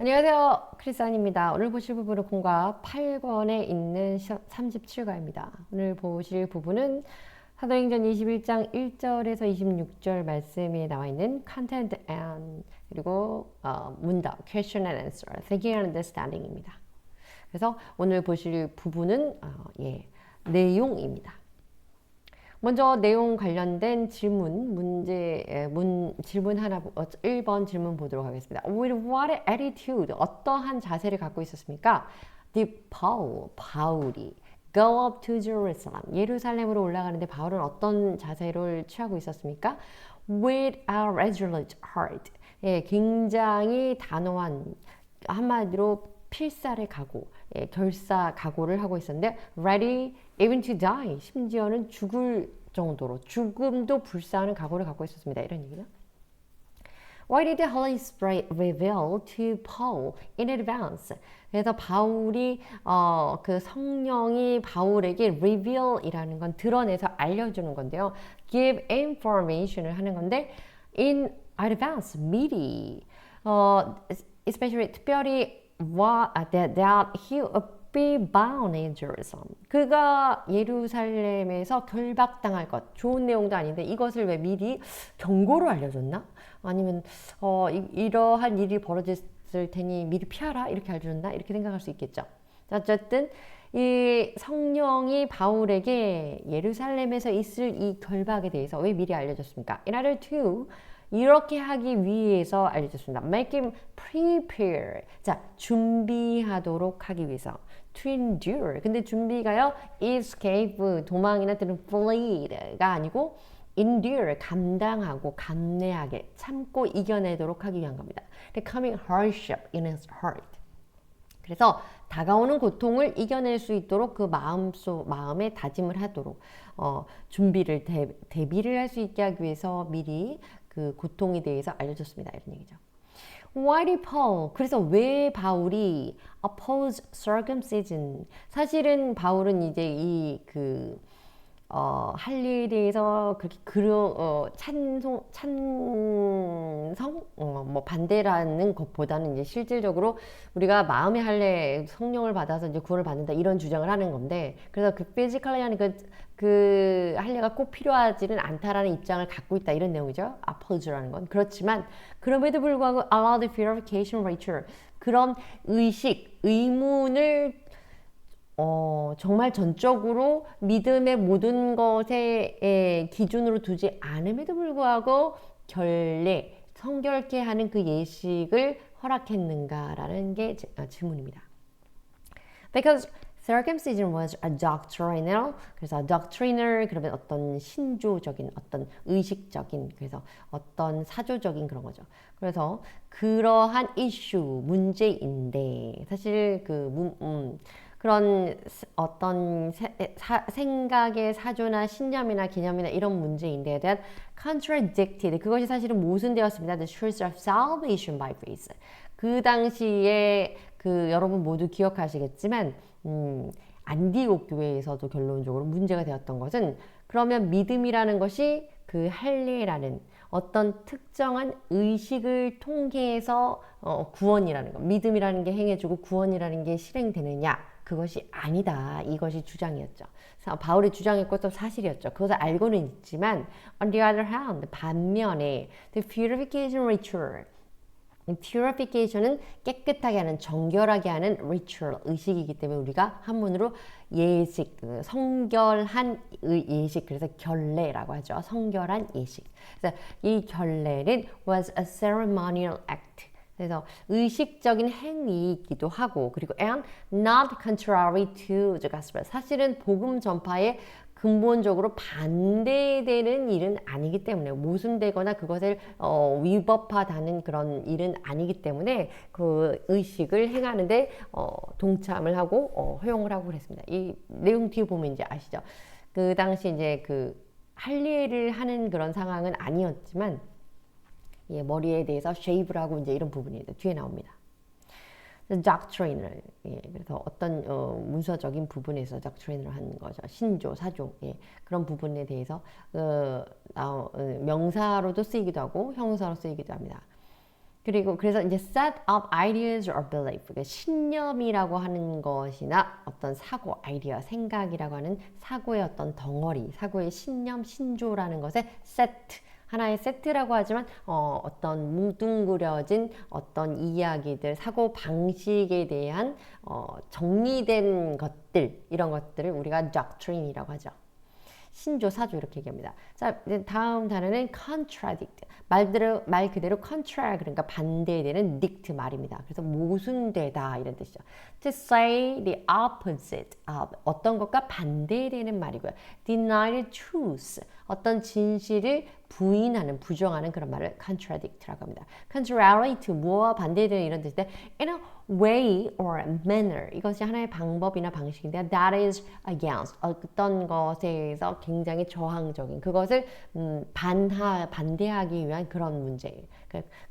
안녕하세요. 크리스안입니다. 오늘 보실 부분은 공과 8권에 있는 37과입니다. 오늘 보실 부분은 사도행전 21장 1절에서 26절 말씀에 나와 있는 content and 그리고 문답, question and answer, thinking and understanding입니다. 그래서 오늘 보실 부분은 내용입니다. 먼저 내용 관련된 질문 하나, 1번 질문 보도록 하겠습니다. With what attitude, 어떠한 자세를 갖고 있었습니까? Did 바울이 go up to Jerusalem, 예루살렘으로 올라가는데 바울은 어떤 자세를 취하고 있었습니까? With a resolute heart, 굉장히 단호한, 한마디로 필살의 각오, 각오를 하고 있었는데 ready even to die, 심지어는 죽을 정도로 죽음도 불사하는 각오를 갖고 있었습니다. 이런 얘기죠. Why did the Holy Spirit reveal to Paul in advance? 그래서 바울이 그 성령이 바울에게 reveal이라는 건 드러내서 알려주는 건데요. give information을 하는 건데 in advance, 미리 especially 특별히 that he would be bound in Jerusalem. 그가 예루살렘에서 결박당할 것. 좋은 내용도 아닌데 이것을 왜 미리 경고로 알려줬나? 아니면 이러한 일이 벌어졌을 테니 미리 피하라 이렇게 알려줬나? 이렇게 생각할 수 있겠죠. 어쨌든 이 성령이 바울에게 예루살렘에서 있을 이 결박에 대해서 왜 미리 알려줬습니까? In order to 이렇게 하기 위해서 알려줬습니다. Make him prepare. 자, 준비하도록 하기 위해서. To endure. 근데 준비가요, escape, 도망이나 또는 flee가 아니고 endure, 감당하고 감내하게 참고 이겨내도록 하기 위한 겁니다. The coming hardship in his heart. 그래서 다가오는 고통을 이겨낼 수 있도록 그 마음에 다짐을 하도록 준비를 대비를 할 수 있게 하기 위해서 미리 그 고통에 대해서 알려줬습니다. 이런 얘기죠. Why did Paul? 그래서 왜 바울이 oppose circumcision? 사실은 바울은 이제 할 일에 대해서 그렇게 반대라는 것보다는 이제 실질적으로 우리가 마음의 할례 성령을 받아서 이제 구원을 받는다 이런 주장을 하는 건데, 그래서 그 피지컬리 하는 그 할례가 꼭 필요하지는 않다라는 입장을 갖고 있다 이런 내용이죠. apologe라는 건. 그렇지만 그럼에도 불구하고 allow the purification ritual, 그런 의문을 정말 전적으로 믿음의 모든 것에 기준으로 두지 않음에도 불구하고 성결케 하는 그 예식을 허락했는가라는 게 질문입니다. Because circumcision was a doctrinal, 그래서 doctrinal 그러면 어떤 신조적인, 어떤 의식적인, 그래서 어떤 사조적인 그런 거죠. 그래서 그러한 이슈, 문제인데 사실 그런 어떤 생각의 사조나 신념이나 개념이나 이런 문제인데에 대한 contradicted, 그것이 사실은 모순되었습니다. The truth of salvation by grace. 그 당시에 여러분 모두 기억하시겠지만 안디옥 교회에서도 결론적으로 문제가 되었던 것은, 그러면 믿음이라는 것이 그 할례라는 어떤 특정한 의식을 통해서 구원이라는 것, 믿음이라는 게 행해주고 구원이라는 게 실행되느냐, 그것이 아니다. 이것이 주장이었죠. 바울이 주장했고 또 사실이었죠. 그것을 알고는 있지만 on the other hand, 반면에 the purification ritual, purification은 깨끗하게 하는, 정결하게 하는 ritual, 의식이기 때문에 우리가 한문으로 예식, 성결한 예식, 그래서 결례라고 하죠. 성결한 예식. 그래서 이 결례는 was a ceremonial act. 그래서 의식적인 행위이기도 하고, 그리고 and not contrary to the gospel. 사실은 복음 전파에 근본적으로 반대되는 일은 아니기 때문에, 모순되거나 그것을 위법하다는 그런 일은 아니기 때문에 그 의식을 행하는데 동참을 하고 허용을 하고 그랬습니다. 이 내용 뒤에 보면 이제 아시죠? 그 당시 이제 할례를 하는 그런 상황은 아니었지만, 머리에 대해서 쉐이브를 하고 이제 이런 부분이 뒤에 나옵니다. doctrine을, 그래서 어떤 문서적인 부분에서 doctrine을 하는 거죠. 신조, 사조, 그런 부분에 대해서 명사로도 쓰이기도 하고 형사로 쓰이기도 합니다. 그리고 그래서 이제 set up ideas or belief, 그러니까 신념이라고 하는 것이나 어떤 사고, 아이디어, 생각이라고 하는 사고의 어떤 덩어리, 사고의 신념, 신조라는 것에 세트, 하나의 세트라고 하지만 어떤 뭉뚱그려진 어떤 이야기들, 사고 방식에 대한 정리된 것들, 이런 것들을 우리가 doctrine이라고 하죠. 신조, 사조 이렇게 얘기합니다. 자, 다음 단어는 contradict. 말 그대로 contra, 그러니까 반대되는 dict 말입니다. 그래서 모순되다 이런 뜻이죠. To say the opposite of, 어떤 것과 반대되는 말이고요. Deny the truth, 어떤 진실을 부인하는, 부정하는 그런 말을 contradict라고 합니다. contrary to, 무엇과 반대되는 이런 뜻인데 in a way or manner, 이것이 하나의 방법이나 방식인데 that is against, 어떤 것에서 굉장히 저항적인, 그것을 반대하기 위한 그런 문제예요.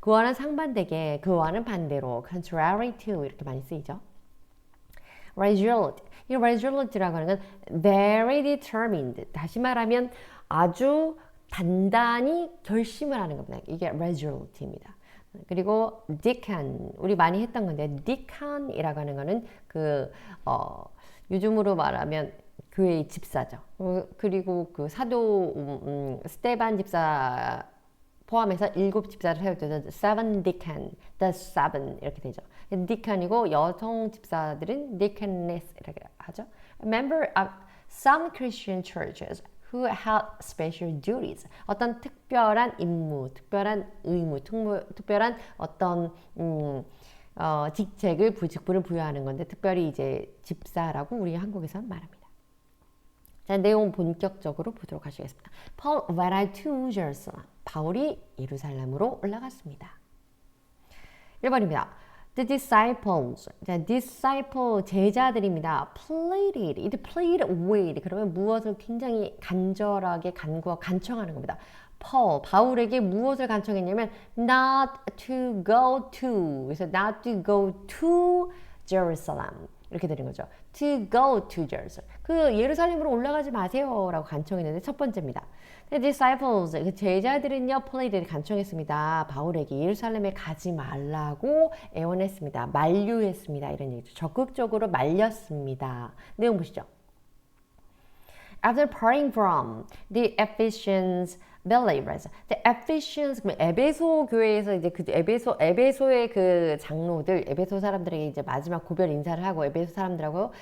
그와는 상반되게, 그와는 반대로 contrary to 이렇게 많이 쓰이죠. resolute, 이 resolute라고 하는 건 very determined, 다시 말하면 아주 단단히 결심을 하는 겁니다. 이게 resolute입니다. 그리고 deacon, 우리 많이 했던 건데 deacon이라고 하는 거는 요즘으로 말하면 교회의 집사죠. 그리고 그 사도 스테반 집사 포함해서 7 집사를 세울 때도 seven deacon, the seven 이렇게 되죠. deacon이고 여성 집사들은 deaconess 이렇게 하죠. Member of some Christian churches who have special duties. 어떤 특별한 임무, 특별한 의무, 특별한 어떤 직책을 직분을 부여하는 건데 특별히 이제 집사라고 우리 한국에서는 말합니다. 자, 내용 본격적으로 보도록 하시겠습니다. Paul went to Jerusalem. 바울이 예루살렘으로 올라갔습니다. 1번입니다. The disciples, 자, disciple 제자들입니다. pleaded, it plead with, 그러면 무엇을 굉장히 간절하게 간청하는 겁니다. 바울에게 무엇을 간청했냐면 not to go to, 그래서 not to go to Jerusalem 이렇게 되는 거죠. To go to Jerusalem, 그 예루살렘으로 올라가지 마세요라고 간청했는데 첫 번째입니다. The disciples, 그 제자들은요, pleaded, 간청했습니다. 바울에게 예루살렘에 가지 말라고 애원했습니다. 만류했습니다. 이런 얘기죠. 적극적으로 말렸습니다. 내용 보시죠. After parting from the Ephesians believers, the Ephesians, 에베소 교회에서 이제 그 에베소의 그 장로들, 에베소 사람들에게 이제 마지막 고별 인사를 하고 에베소 사람들하고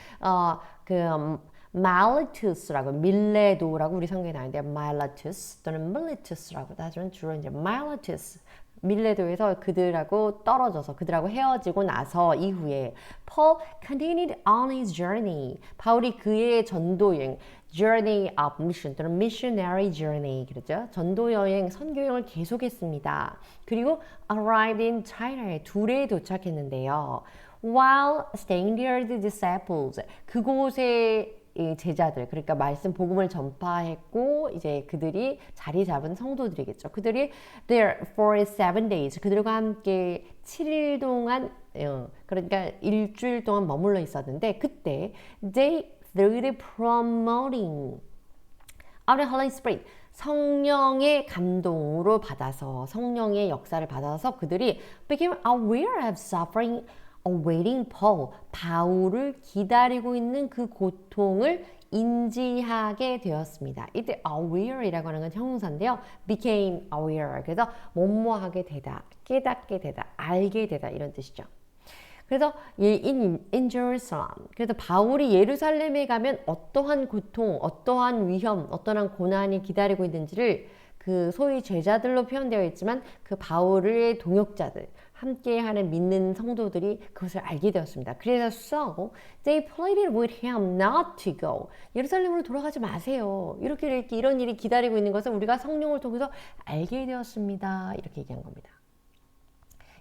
말리투스라고, 밀레도라고 우리 성경에 나오는데 말리투스 또는 밀리투스라고 하지만 주로 이제 말리투스, 밀레도에서 그들하고 떨어져서 그들하고 헤어지고 나서 이후에 Paul continued on his journey. 바울이 그의 전도 여행, journey of mission 또는 missionary journey, 그렇죠? 전도 여행, 선교 여행을 계속했습니다. 그리고 arrived in Tyre, 둘에 도착했는데요. While staying there, the disciples, 그곳에 이 제자들, 그러니까 말씀 복음을 전파했고 이제 그들이 자리 잡은 성도들이겠죠. 그들이 there for 7 days, 그들과 함께 7일 동안 그러니까 일주일 동안 머물러 있었는데 그때 they through the promoting of the Holy Spirit, 성령의 감동으로 받아서, 성령의 역사를 받아서 그들이 became aware of suffering awaiting Paul, 바울을 기다리고 있는 그 고통을 인지하게 되었습니다. 이때 aware이라고 하는 건 형용사인데요. became aware, 그래서 뭐뭐하게 되다, 깨닫게 되다, 알게 되다 이런 뜻이죠. 그래서 in Jerusalem, 그래서 바울이 예루살렘에 가면 어떠한 고통, 어떠한 위험, 어떠한 고난이 기다리고 있는지를 그 소위 제자들로 표현되어 있지만 그 바울의 동역자들, 함께하는 믿는 성도들이 그것을 알게 되었습니다. 그래서 so they pleaded with him not to go. 예루살렘으로 돌아가지 마세요. 이렇게 이런 일이 기다리고 있는 것을 우리가 성령을 통해서 알게 되었습니다. 이렇게 얘기한 겁니다.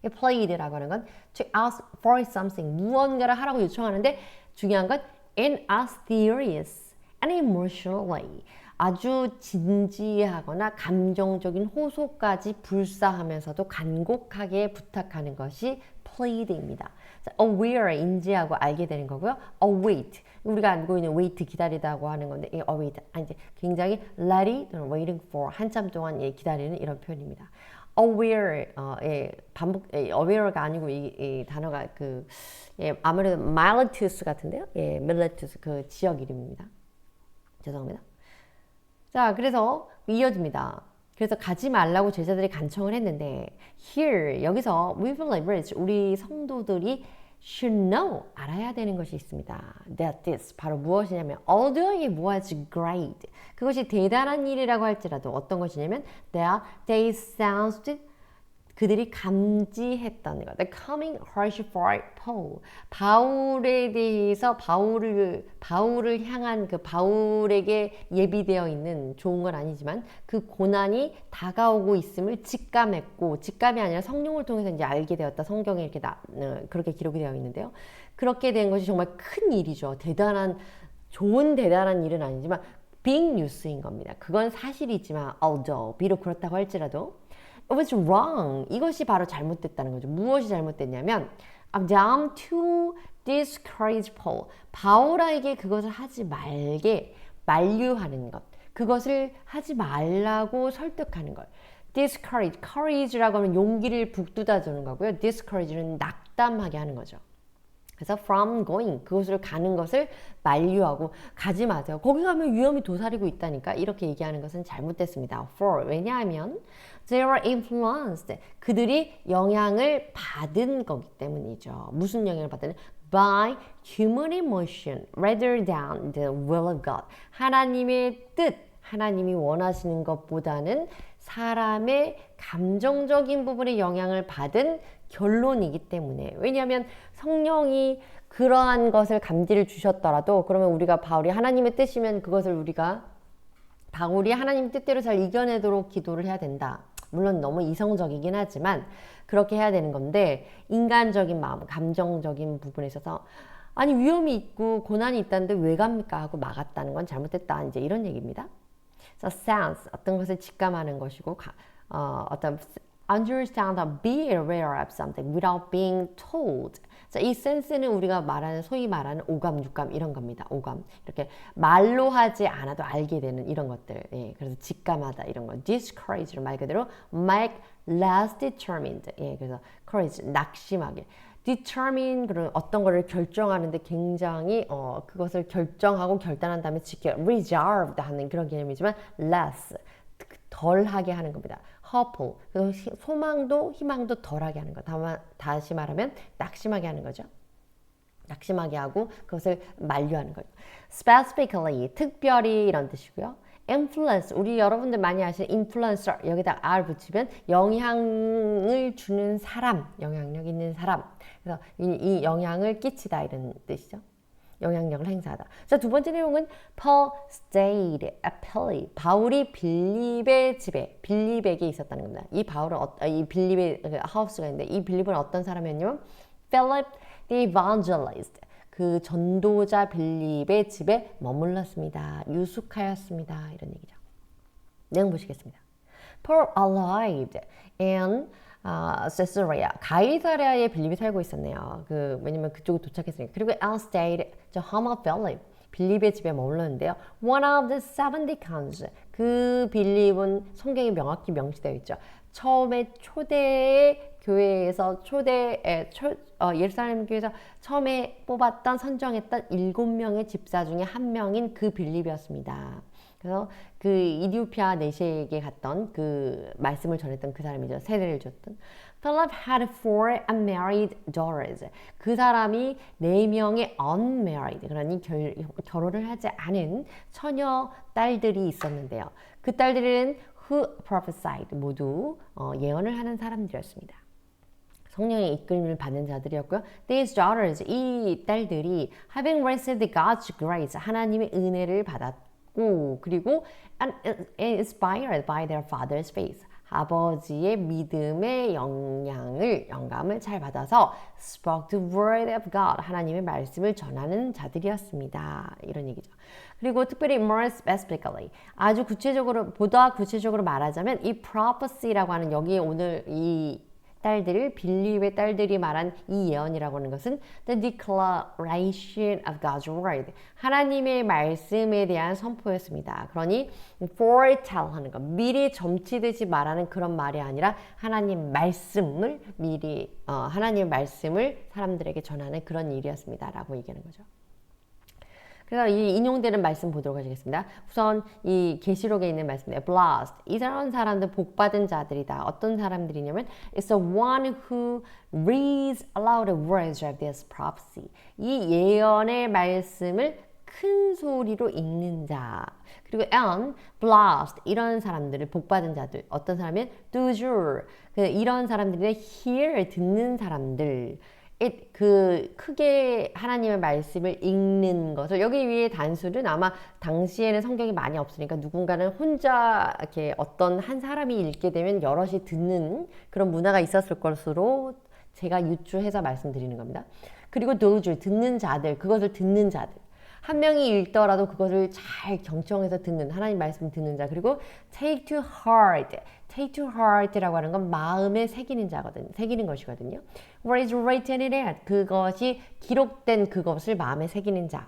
plead라고 하는 건 to ask for something, 무언가를 하라고 요청하는데 중요한 건 in a serious and emotional way, 아주 진지하거나 감정적인 호소까지 불사하면서도 간곡하게 부탁하는 것이 plead입니다. aware, 인지하고 알게 되는 거고요. await, 우리가 알고 있는 wait, 기다리다고 하는 건데 이 await, 이제 굉장히 ready 또는 waiting for, 한참 동안 기다리는 이런 표현입니다. aware, 예, aware가 아니고 이 단어가 예, 아무래도 Miletus 같은데요. 예, Miletus 그 지역 이름입니다. 죄송합니다. 자, 그래서 이어집니다. 그래서 가지 말라고 제자들이 간청을 했는데 here 여기서 we believers 우리 성도들이 should know 알아야 되는 것이 있습니다. That this 바로 무엇이냐면 although it was great 그것이 대단한 일이라고 할지라도 어떤 것이냐면 they sensed 그들이 감지했던 것. The coming harsh for Paul. 바울에 대해서 바울을 향한 그 바울에게 예비되어 있는 좋은 건 아니지만 그 고난이 다가오고 있음을 직감했고 직감이 아니라 성령을 통해서 이제 알게 되었다. 성경에 이렇게 그렇게 기록이 되어 있는데요. 그렇게 된 것이 정말 큰 일이죠. 대단한 일은 아니지만 빅 뉴스인 겁니다. 그건 사실이지만 although 비록 그렇다고 할지라도 It was wrong. 이것이 바로 잘못됐다는 거죠. 무엇이 잘못됐냐면 I'm down to discourage Paul. 바울에게 그것을 하지 말게 만류하는 것. 그것을 하지 말라고 설득하는 것. discourage, courage라고 하면 용기를 북돋아 주는 거고요. discourage는 낙담하게 하는 거죠. 그래서 from going, 그곳을 가는 것을 만류하고 가지 마세요. 거기 가면 위험이 도사리고 있다니까 이렇게 얘기하는 것은 잘못됐습니다. For, 왜냐하면 they were influenced, 그들이 영향을 받은 거기 때문이죠. 무슨 영향을 받는? By human emotion rather than the will of God. 하나님의 뜻, 하나님이 원하시는 것보다는 사람의 감정적인 부분에 영향을 받은 결론이기 때문에 왜냐하면 성령이 그러한 것을 감지를 주셨더라도 그러면 우리가 바울이 하나님의 뜻이면 그것을 우리가 바울이 하나님 뜻대로 잘 이겨내도록 기도를 해야 된다. 물론 너무 이성적이긴 하지만 그렇게 해야 되는 건데 인간적인 마음, 감정적인 부분에 있어서 아니 위험이 있고 고난이 있다는데 왜 갑니까 하고 막았다는 건 잘못됐다. 이제 이런 얘기입니다. So sense 어떤 것을 직감하는 것이고 어떤 understand or be aware of something without being told. 자, 이 sense는 우리가 말하는 소위 말하는 오감, 육감 이런 겁니다. 오감 이렇게 말로 하지 않아도 알게 되는 이런 것들. 예, 그래서 직감하다 이런 거. discourage를 말 그대로 make less determined. 예, 그래서 courage 낙심하게. determine 그런 어떤 거를 결정하는데 굉장히 그것을 결정하고 결단한 다음에 지켜 reserved 하는 그런 개념이지만 less 덜하게 하는 겁니다. hopeful 그래서 소망도 희망도 덜하게 하는 거. 다시 말하면 낙심하게 하는 거죠. 낙심하게 하고 그것을 만류하는 거죠. specifically 특별히 이런 뜻이고요. influence 우리 여러분들 많이 아시는 influencer 여기다 R 붙이면 영향을 주는 사람, 영향력 있는 사람. 그래서 이 영향을 끼치다 이런 뜻이죠. 영향력을 행사하다. 자, 두 번째 내용은 Paul stayed at Philip. 바울이 빌립의 집에 빌립에게 있었다는 겁니다. 이 바울은 이 빌립의 하우스가 있는데 이 빌립은 어떤 사람이었냐면 Philip the evangelist. 그 전도자 빌립의 집에 머물렀습니다. 유숙하였습니다. 이런 얘기죠. 내용 보시겠습니다. Paul arrived in Caesarea. 가이사랴에 빌립이 살고 있었네요. 왜냐면 그쪽에 도착했으니까. 그리고 and stayed the home of Philip. 빌립의 집에 머물렀는데요. One of the 70 deacons. 그 빌립은 성경에 명확히 명시되어 있죠. 처음에 초대 교회에서 예루살렘 교회에서 처음에 뽑았던 선정했던 7명의 집사 중에 한 명인 그 빌립이었습니다. 그래서 그 이디오피아 내시에게 갔던 그 말씀을 전했던 그 사람이죠. 세례를 줬던. Philip had 4 unmarried daughters. 그 사람이 4명의 unmarried, 그러니 결혼을 하지 않은 처녀 딸들이 있었는데요. 그 딸들은 who prophesied, 모두 예언을 하는 사람들이었습니다. 성령의 이끌림을 받는 자들이었고요. These daughters, 이 딸들이 having received God's grace, 하나님의 은혜를 받았고 그리고 inspired by their father's faith, 아버지의 믿음의 영감을 잘 받아서 spoke the word of God, 하나님의 말씀을 전하는 자들이었습니다. 이런 얘기죠. 그리고 특별히 more specifically, 보다 구체적으로 말하자면 이 prophecy라고 하는 여기에 오늘 이 딸들을 빌립의 딸들이 말한 이 예언이라고 하는 것은 the declaration of God's word 하나님의 말씀에 대한 선포였습니다. 그러니 foretell 하는 것 미리 점치듯이 말하는 그런 말이 아니라 하나님 말씀을 미리 하나님의 말씀을 사람들에게 전하는 그런 일이었습니다라고 얘기하는 거죠. 그래서 이 인용되는 말씀 보도록 하겠습니다. 우선 이 계시록에 있는 말씀입니다. Blessed. 이런 사람들 복받은 자들이다. 어떤 사람들이냐면 It's the one who reads aloud the words of this prophecy. 이 예언의 말씀을 큰 소리로 읽는 자. 그리고 and blessed. 이런 사람들을 복받은 자들. 어떤 사람이면 doer. 이런 사람들이 hear 듣는 사람들. 크게 하나님의 말씀을 읽는 것을 여기 위에 단수는 아마 당시에는 성경이 많이 없으니까 누군가는 혼자 이렇게 어떤 한 사람이 읽게 되면 여럿이 듣는 그런 문화가 있었을 것으로 제가 유추해서 말씀드리는 겁니다. 그리고 those 듣는 자들, 그것을 듣는 자들. 한 명이 읽더라도 그것을 잘 경청해서 듣는 하나님 말씀 듣는 자. 그리고 take to heart. take to heart라고 하는 건 마음에 새기는 자거든요. 새기는 것이거든요. What is written in it? 그것이 기록된 그것을 마음에 새기는 자.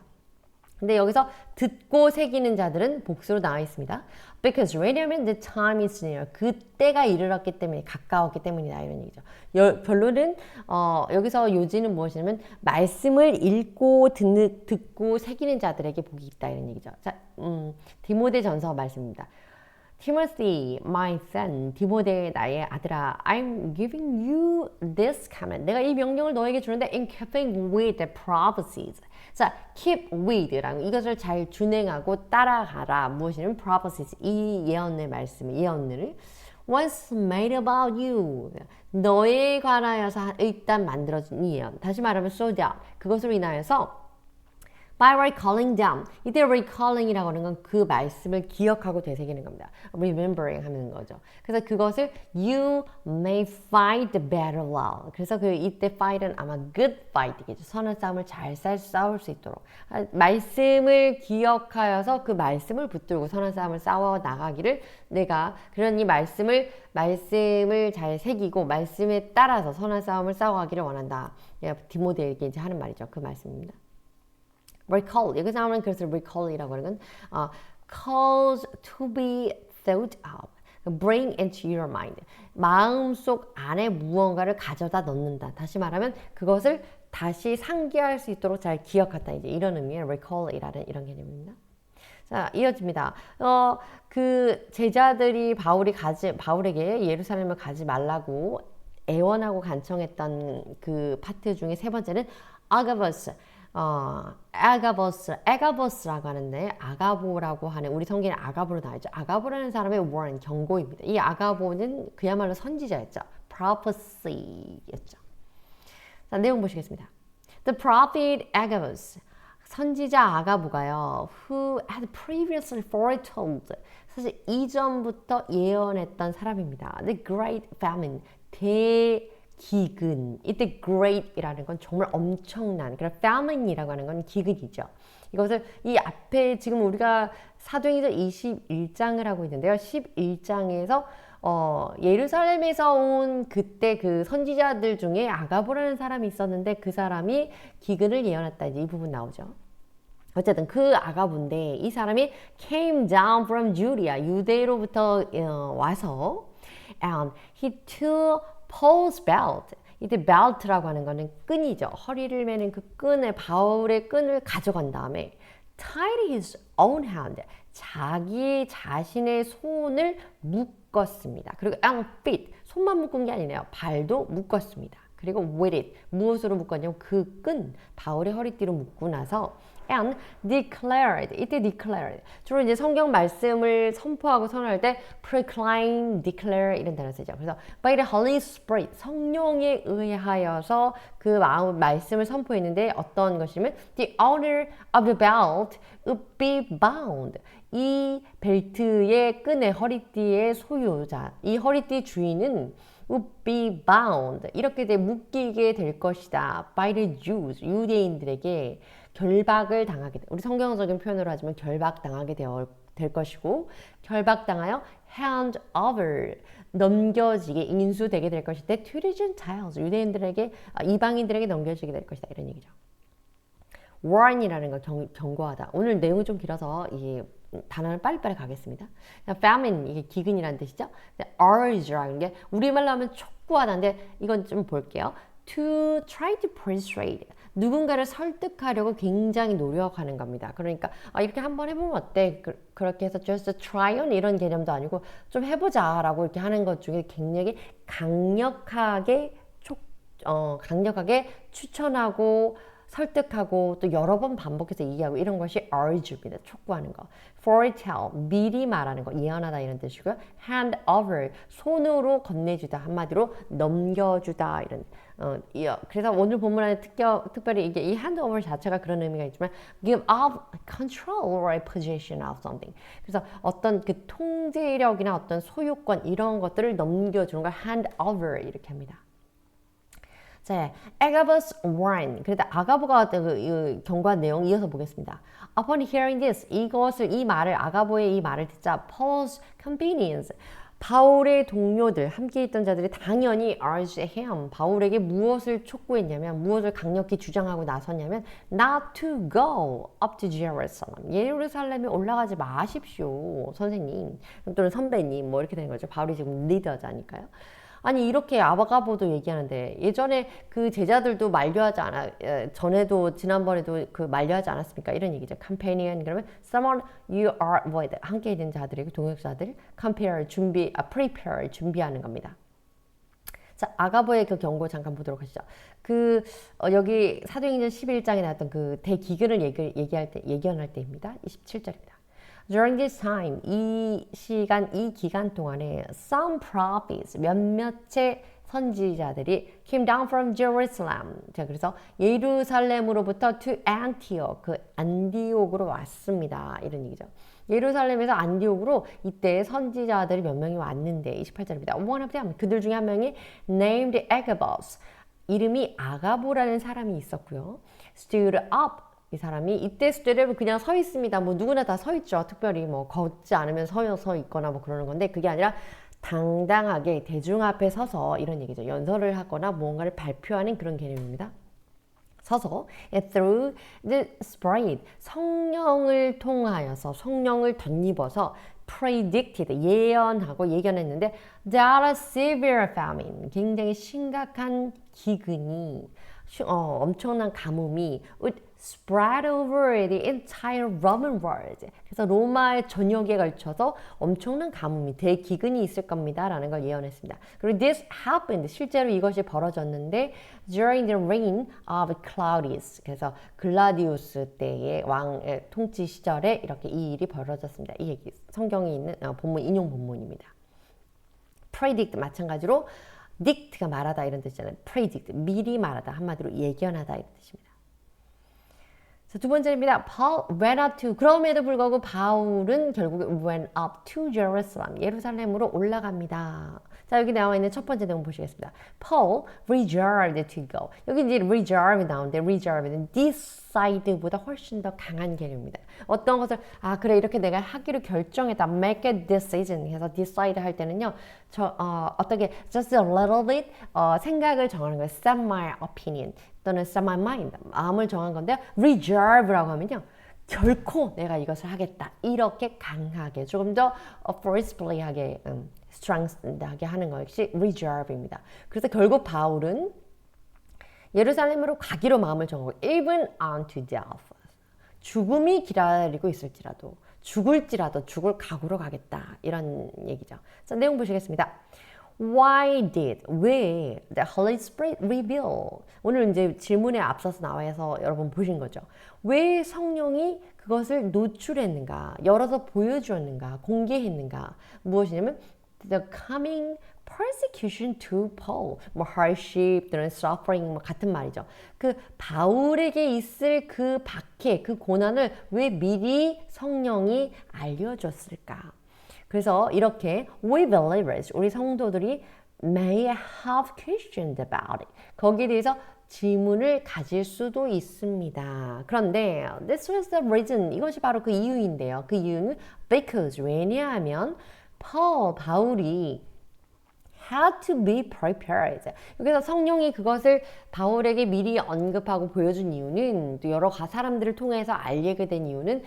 근데 여기서 듣고 새기는 자들은 복수로 나와 있습니다. Because 왜냐하면 the time is near. 그때가 이르렀기 때문에 가까웠기 때문이다 이런 얘기죠. 결론은 여기서 요지는 무엇이냐면 말씀을 읽고 듣고 새기는 자들에게 복이 있다 이런 얘기죠. 자, 디모데전서 말씀입니다. Timothy, my son, 디모데 나의 아들아, I'm giving you this command. 내가 이 명령을 너에게 주는데 in keeping with the prophecies. 자, keep with라는 이것을 잘 준행하고 따라가라. 무엇이냐면 prophecies, 이 예언의 말씀, 예언을 once made about you. 너에 관하여서 일단 만들어진 이 예언. 다시 말하면 so that 그것으로 인하여서 by recalling them. 이때 recalling이라고 하는 건 그 말씀을 기억하고 되새기는 겁니다. remembering 하는 거죠. 그래서 그것을 you may fight the battle well. 그래서 이때 fight은 아마 good fight이겠죠. 선한 싸움을 잘 싸울 수 있도록. 말씀을 기억하여서 그 말씀을 붙들고 선한 싸움을 싸워 나가기를 내가 그런 이 말씀을 잘 새기고 말씀에 따라서 선한 싸움을 싸워가기를 원한다. 디모데에게 이제 하는 말이죠. 그 말씀입니다. recall 여기서 나오는 그래서 recall이라고 하는 건 cause to be thought of, bring into your mind 마음속 안에 무언가를 가져다 넣는다. 다시 말하면 그것을 다시 상기할 수 있도록 잘 기억한다. 이제 이런 의미의 recall이라는 이런 개념입니다. 자, 이어집니다. 그 제자들이 바울에게 예루살렘을 가지 말라고 애원하고 간청했던 그 파트 중에 세 번째는 아가보스라고 하는데 아가보라고 하는 우리 성경에 아가보로 나와있죠. 아가보라는 사람의 warn, 경고입니다. 이 아가보는 그야말로 선지자였죠. prophecy였죠. 자, 내용 보시겠습니다. The prophet Agabus, 선지자 아가보가요. Who had previously foretold, 사실 이전부터 예언했던 사람입니다. The great famine, 기근. 이때 great이라는 건 정말 엄청난 그런 famine이라고 하는 건 기근이죠. 이것을 이 앞에 지금 우리가 사도행전 21장을 하고 있는데요. 11장에서 예루살렘에서 온 그때 그 선지자들 중에 아가보라는 사람이 있었는데 그 사람이 기근을 예언했다. 이제 이 부분 나오죠. 어쨌든 그 아가보인데 이 사람이 came down from Judea, 유대로부터 와서 and he took Paul's belt. 이때 belt라고 하는 거는 끈이죠. 허리를 매는 그 끈을, 바울의 끈을 가져간 다음에 tied his own hand. 자기 자신의 손을 묶었습니다. 그리고 and feet. 손만 묶은 게 아니네요. 발도 묶었습니다. 그리고 with it. 무엇으로 묶었냐면 그 끈, 바울의 허리띠로 묶고 나서 and declared. 이때 declared. 주로 이제 성경 말씀을 선포하고 선언할 때 proclaim, declare 이런 단어 쓰죠. 그래서 by the Holy Spirit, 성령에 의하여서 그 말씀을 선포했는데 어떤 것이냐면 the owner of the belt would be bound. 이 벨트의 끈의 허리띠의 소유자, 이 허리띠 주인은 would be bound. 이렇게 묶이게 될 것이다. by the Jews, 유대인들에게 결박을 당하게 돼. 우리 성경적인 표현으로 하자면 결박당하게 될 것이고 결박당하여 hand over 넘겨지게 인수되게 될 것인데 to the Gentiles 유대인들에게 이방인들에게 넘겨지게 될 것이다 이런 얘기죠. warn이라는 걸 경고하다. 오늘 내용이 좀 길어서 이 단어를 빨리빨리 가겠습니다. famine 이게 기근이라는 뜻이죠. urge라는 게 우리말로 하면 촉구하다인데 이건 좀 볼게요. to try to persuade 누군가를 설득하려고 굉장히 노력하는 겁니다. 그러니까 이렇게 한번 해보면 어때? 그렇게 해서 just try on 이런 개념도 아니고 좀 해보자 라고 이렇게 하는 것 중에 굉장히 강력하게 강력하게 추천하고 설득하고 또 여러 번 반복해서 얘기하고 이런 것이 urge입니다. 촉구하는 거. foretell, 미리 말하는 거, 예언하다 이런 뜻이고요. hand over, 손으로 건네주다, 한마디로 넘겨주다 이런. 그래서 오늘 본문 안에 특별히 이게 이 hand over 자체가 그런 의미가 있지만 give up control or possession of something. 그래서 어떤 그 통제력이나 어떤 소유권 이런 것들을 넘겨주는 걸 hand over 이렇게 합니다. 자, Agabus warned. 그래도 아가보가 경고한 내용 이어서 보겠습니다. Upon hearing this, 이 말을 아가보의 이 말을 듣자 Paul's companions, 바울의 동료들, 함께 있던 자들이 당연히 urged him, 바울에게 무엇을 촉구했냐면, 무엇을 강력히 주장하고 나섰냐면 not to go up to Jerusalem. 예루살렘에 올라가지 마십시오, 선생님. 또는 선배님, 뭐 이렇게 되는 거죠. 바울이 지금 리더자니까요. 아니 이렇게 아가보도 얘기하는데 예전에 그 제자들도 만류하지 전에도 지난번에도 그 만류하지 않았습니까? 이런 얘기죠. companion 그러면 someone you are with 함께 있는 자들에게 동역자들 prepare 준비하는 겁니다. 자, 아가보의 그 경고 잠깐 보도록 하시죠. 여기 사도행전 11장에 나왔던 그 대기근을 예견할 때입니다. 27절입니다. During this time, 이 기간 동안에 some prophets, 몇몇의 선지자들이 came down from Jerusalem. 자, 그래서 예루살렘으로부터 to Antioch, 그 안디옥으로 왔습니다. 이런 얘기죠. 예루살렘에서 안디옥으로 이때 선지자들이 몇 명이 왔는데 28절입니다. One of them, 그들 중에 한 명이 named Agabus, 이름이 아가보라는 사람이 있었고요. stood up, 이 사람이 이때 스테레오 그냥 서 있습니다. 뭐 누구나 다 서 있죠. 특별히 뭐 걷지 않으면 서 있거나 뭐 그러는 건데 그게 아니라 당당하게 대중 앞에 서서 이런 얘기죠. 연설을 하거나 무언가를 발표하는 그런 개념입니다. 서서 through the Spirit 성령을 통하여서 성령을 덧입어서 predicted 예견했는데 that a severe famine 굉장히 심각한 기근이 엄청난 가뭄이 would spread over the entire Roman world. 그래서 로마의 전역에 걸쳐서 엄청난 가뭄이 대기근이 있을 겁니다 라는 걸 예언했습니다. 그리고 this happened. 실제로 이것이 벌어졌는데 during the reign of Claudius. 그래서 글라디우스 때의 왕의 통치 시절에 이렇게 이 일이 벌어졌습니다. 이 얘기 성경에 있는 본문 인용 본문입니다. predict 마찬가지로 dict가 말하다 이런 뜻이잖아요. predict 미리 말하다 한마디로 예견하다 이런 뜻입니다. 자, 두 번째입니다. Paul went up to 그럼에도 불구하고 바울은 결국에 went up to Jerusalem 예루살렘으로 올라갑니다. 자, 여기 나와 있는 첫 번째 내용 보시겠습니다. Paul reserved to go. 여기 이제 reserve 나오는데 reserve는 decide보다 훨씬 더 강한 개념입니다. 어떤 것을 그래 이렇게 내가 하기로 결정했다. make a decision 해서 decide 할 때는요. 어떻게 just a little bit 생각을 정하는 거예요. set my opinion 또는 set my mind 마음을 정한 건데 reserve라고 하면요. 결코 내가 이것을 하겠다. 이렇게 강하게 조금 더 forcefully하게 strengthen하게 하는 것이 reserve입니다. 그래서 결국 바울은 예루살렘으로 가기로 마음을 정하고 even unto death 죽음이 기다리고 있을지라도 죽을지라도 죽을 각오로 가겠다 이런 얘기죠. 자, 내용 보시겠습니다. Why did, 왜 the Holy Spirit reveal? 오늘 이제 질문에 앞서서 나와서 여러분 보신 거죠. 왜 성령이 그것을 노출했는가, 열어서 보여주었는가, 공개했는가? 무엇이냐면 the coming persecution to Paul, 뭐 hardship 또는 suffering 뭐 같은 말이죠. 그 바울에게 있을 그 박해, 그 고난을 왜 미리 성령이 알려줬을까? 그래서 이렇게 we believers, 우리 성도들이 may have questioned about it. 거기에 대해서 질문을 가질 수도 있습니다. 그런데 this was the reason, 이것이 바로 그 이유인데요. 그 이유는 because, 왜냐하면 바울이 had to be prepared. 여기서 성령이 그것을 바울에게 미리 언급하고 보여준 이유는 또 여러 사람들을 통해서 알게 된 이유는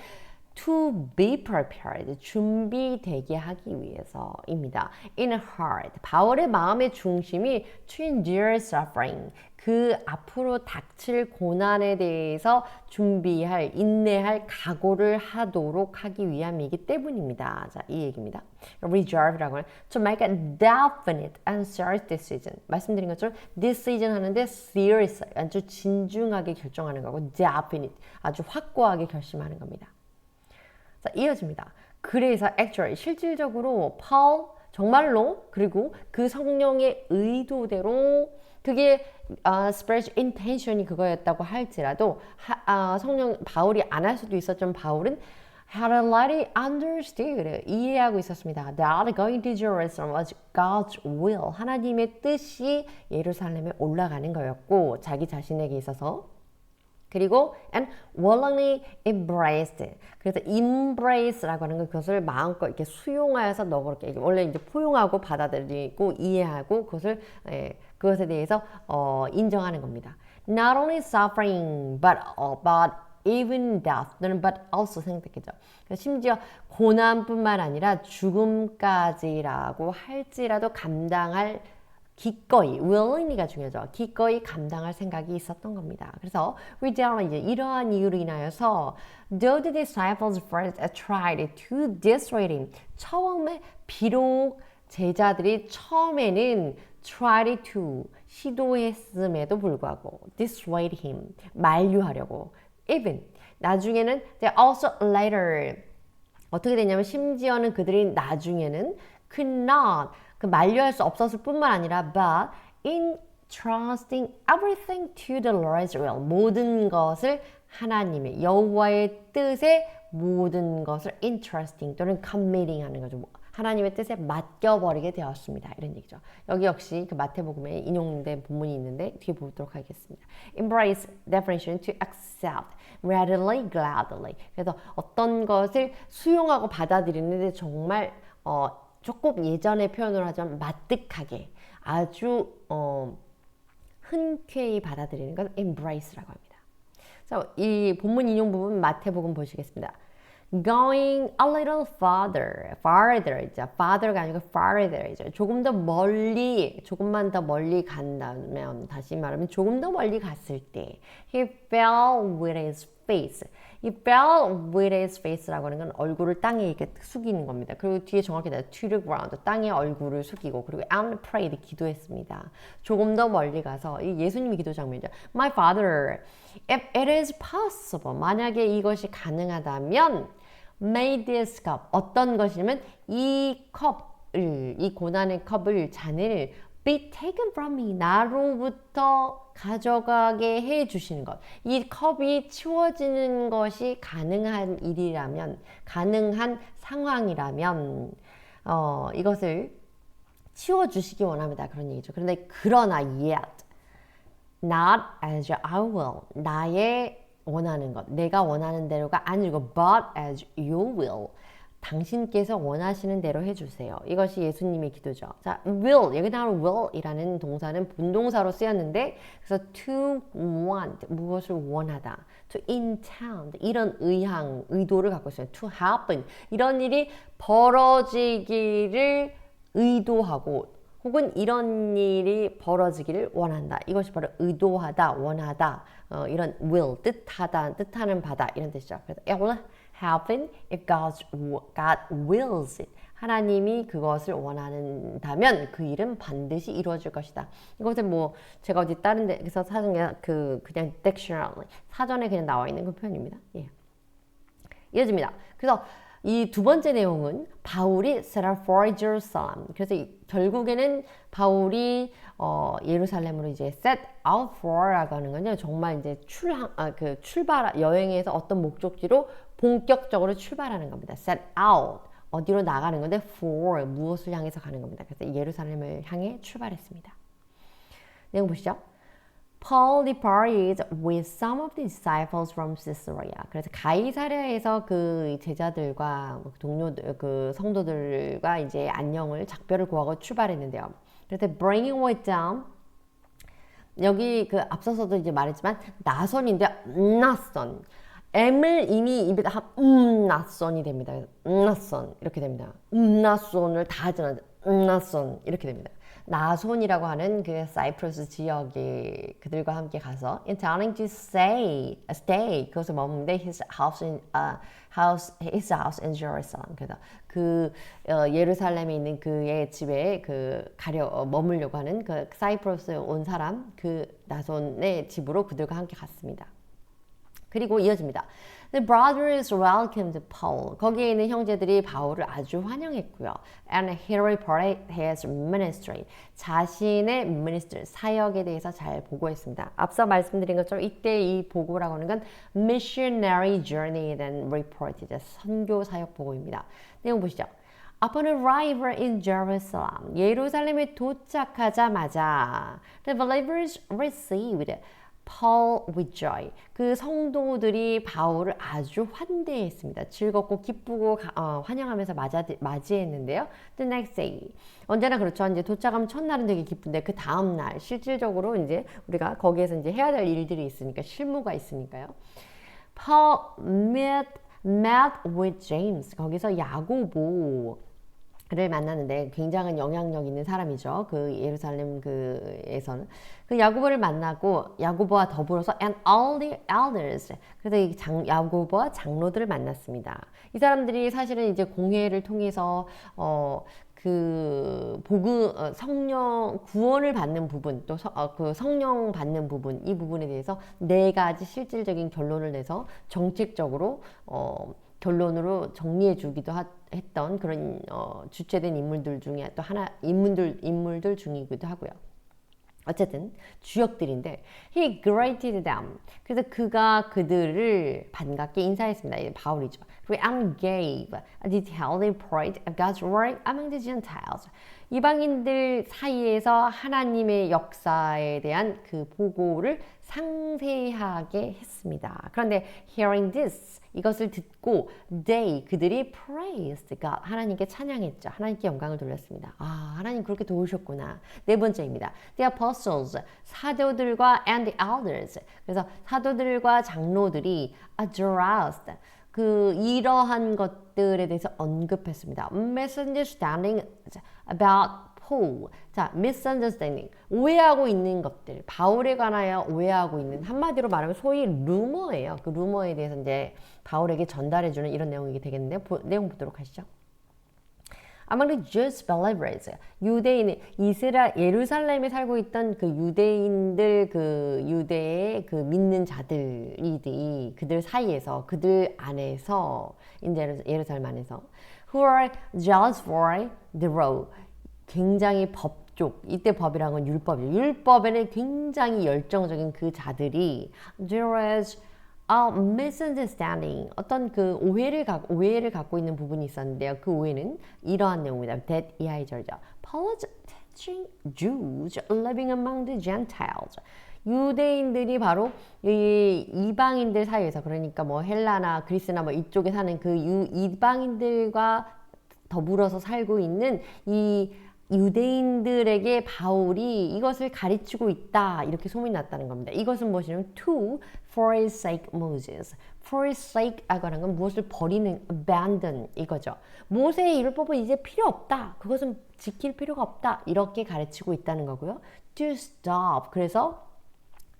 to be prepared, 준비되게 하기 위해서입니다. In heart, 바울의 마음의 중심이 to endure suffering, 그 앞으로 닥칠 고난에 대해서 준비할, 인내할 각오를 하도록 하기 위함이기 때문입니다. 자, 이 얘기입니다. Reserve라고 하는 to make a definite and serious decision. 말씀드린 것처럼 decision 하는데 serious, 아주 진중하게 결정하는 거고 definite, 아주 확고하게 결심하는 겁니다. 자, 이어집니다. 그래서 actually 실질적으로 Paul 정말로 그리고 그 성령의 의도대로 그게 spiritual intention이 그거였다고 할지라도 성령 바울이 안 할 수도 있었지만 바울은 had already understood 이해하고 있었습니다. That going to Jerusalem was God's will 하나님의 뜻이 예루살렘에 올라가는 거였고 자기 자신에게 있어서 그리고 and willingly embraced. 그래서 embrace라고 하는 건 그것을 마음껏 이렇게 수용하여서 너그럽게 원래 이제 포용하고 받아들이고 이해하고 그것을 그것에 대해서 인정하는 겁니다. Not only suffering but even death 또는 but also 생각했죠. 심지어 고난뿐만 아니라 죽음까지라고 할지라도 감당할 기꺼이, willingly가 중요하죠. 기꺼이 감당할 생각이 있었던 겁니다. 그래서 reading 이제 이러한 이유로 인하여서 though the disciples first tried to dissuade him 처음에 비록 제자들이 처음에는 tried to 시도했음에도 불구하고 dissuade him 만류하려고 even 나중에는 they also later 어떻게 되냐면 심지어는 그들이 나중에는 could not 그 만류할 수 없었을 뿐만 아니라 but entrusting everything to the Lord's will 모든 것을 하나님의 여호와의 뜻에 모든 것을 entrusting 또는 committing 하는 거죠. 하나님의 뜻에 맡겨버리게 되었습니다. 이런 얘기죠. 여기 역시 그 마태복음에 인용된 본문이 있는데 뒤에 보도록 하겠습니다. Embrace definition to accept readily, gladly. 그래서 어떤 것을 수용하고 받아들이는데 정말 조금 예전의 표현을 하자면 마뜩하게 아주 흔쾌히 받아들이는 건 embrace라고 합니다. 자, 이 본문 인용 부분 마태복음 보시겠습니다. Going a little farther 이제 farther가 아니고 farther 이제 조금 더 멀리 조금만 더 멀리 간다면 다시 말하면 조금 더 멀리 갔을 때 he fell with his face 이 fell with his face라고 하는 건 얼굴을 땅에 이렇게 숙이는 겁니다. 그리고 뒤에 정확히 to the ground 땅에 얼굴을 숙이고 그리고 and prayed 기도했습니다. 조금 더 멀리 가서 이 예수님의 기도 장면이죠. My father, if it is possible 만약에 이것이 가능하다면 May this cup 어떤 것이냐면 이 컵을 이 고난의 컵을 잔을 be taken from me 나로부터 가져가게 해 주시는 것. 이 컵이 치워지는 것이 가능한 일이라면 가능한 상황이라면 이것을 치워 주시기 원합니다. 그런 얘기죠. 그런데 그러나 yet not as I will 나의 원하는 것, 내가 원하는 대로가 아니고 but as you will 당신께서 원하시는 대로 해주세요. 이것이 예수님의 기도죠. 자, will 여기 나오는 will이라는 동사는 분동사로 쓰였는데 그래서 to want 무엇을 원하다, to intend 이런 의향, 의도를 갖고 있어요. to happen 이런 일이 벌어지기를 의도하고 혹은 이런 일이 벌어지기를 원한다. 이것이 바로 의도하다, 원하다, 이런 will, 뜻하다, 뜻하는 바다 이런 뜻이죠. 그래서 it will happen if God wills it. 하나님이 그것을 원한다면 그 일은 반드시 이루어질 것이다. 이것은 뭐 제가 어디 다른 데서 사전에 그냥 dictionary 사전에 그냥 나와 있는 그 표현입니다. 예. 이어집니다. 그래서 이 두 번째 내용은 바울이 set out for Jerusalem. 그래서 결국에는 바울이 예루살렘으로 이제 set out for라고 하는 건요. 정말 이제 출발 여행에서 어떤 목적지로 본격적으로 출발하는 겁니다. set out 어디로 나가는 건데 for 무엇을 향해서 가는 겁니다. 그래서 예루살렘을 향해 출발했습니다. 내용 보시죠. Paul departed with some of the disciples from Caesarea. 그래서 가이사랴에서 그 제자들과 동료들, 그 성도들과 이제 안녕을 작별을 구하고 출발했는데요. 그래서 bringing weight down 여기 그 앞서서도 이제 말했지만 나선인데 낯선 M을 이미 입에다 낯선이 됩니다. 낯선 이렇게 됩니다. 낯선을 다 하지 않아요. 낯선 이렇게 됩니다. 나손이라고 하는 그 사이프러스 지역에 그들과 함께 가서 intending to stay 그것을 머무는데 his house in Jerusalem. 그래서 그 예루살렘에 있는 그의 집에 그 머물려고 하는 그 사이프러스에 온 사람 그 나손의 집으로 그들과 함께 갔습니다. 그리고 이어집니다. The brothers welcomed Paul. 거기에 있는 형제들이 바울을 아주 환영했고요. And he reported his ministry. 자신의 ministry, 사역에 대해서 잘 보고했습니다. 앞서 말씀드린 것처럼 이때 이 보고라고 하는 건 missionary journey and report, 선교 사역 보고입니다. 내용 보시죠. Upon arrival in Jerusalem, 예루살렘에 도착하자마자 the believers received Paul with joy. 그 성도들이 바울을 아주 환대했습니다. 즐겁고 기쁘고 환영하면서 맞이했는데요. The next day. 언제나 그렇죠. 이제 도착하면 첫날은 되게 기쁜데 그 다음 날 실질적으로 이제 우리가 거기에서 이제 해야 될 일들이 있으니까 실무가 있으니까요. Paul met with James. 거기서 야고보 를 만났는데 굉장한 영향력 있는 사람이죠. 그 예루살렘 그에서는 그 야고보를 만나고 야고보와 더불어서 and all the elders. 그래서 이 야고보와 장로들을 만났습니다. 이 사람들이 사실은 이제 공회를 통해서 그 성령 구원을 받는 부분 또 그 성령 받는 부분 이 부분에 대해서 네 가지 실질적인 결론을 내서 정책적으로 결론으로 정리해 주기도 했던 그런 주체된 인물들 중에 또 하나 인물들 중이기도 하고요. 어쨌든 주역들인데 he greeted them. 그래서 그가 그들을 반갑게 인사했습니다. 바울이죠. 그리고 and gave a detailed report of God's work among the Gentiles. 이방인들 사이에서 하나님의 역사에 대한 그 보고를 상세하게 했습니다. 그런데 hearing this 이것을 듣고 그들이 praised God 하나님께 찬양했죠. 하나님께 영광을 돌렸습니다. 아 하나님 그렇게 도우셨구나. 네 번째입니다. The apostles 사도들과 and the elders 그래서 사도들과 장로들이 addressed 이러한 것들에 대해서 언급했습니다. Misunderstanding about Paul. 자, misunderstanding. 오해하고 있는 것들. 바울에 관하여 오해하고 있는 한마디로 말하면 소위 루머예요. 그 루머에 대해서 이제 바울에게 전달해주는 이런 내용이 되겠는데 내용 보도록 하시죠. Among the Jewish believers, 예루살렘에 살고 있던 그 유대인들, 유대의 믿는 자들이 그들 사이에서, 그들 안에서, 예루살렘 안에서, who are jealous for the law, 굉장히 법쪽, 이때 법이라는 건 율법이에요. 율법에는 굉장히 열정적인 그 자들이, there was a misunderstanding, 어떤 그 오해를 갖고 있는 부분이 있었는데요. 그 오해는 이러한 내용입니다. That 이하이절죠. Paul was teaching Jews living among the Gentiles. 유대인들이 바로 이 이방인들 사이에서 그러니까 뭐 헬라나 그리스나 뭐 이쪽에 사는 그 이방인들과 더불어서 살고 있는 이 유대인들에게 바울이 이것을 가르치고 있다 이렇게 소문이 났다는 겁니다. 이것은 무엇이냐면 to forsake Moses. forsake 하는 건 무엇을 버리는 abandon 이거죠. 모세의 율법은 이제 필요 없다. 그것은 지킬 필요가 없다. 이렇게 가르치고 있다는 거고요. to stop. 그래서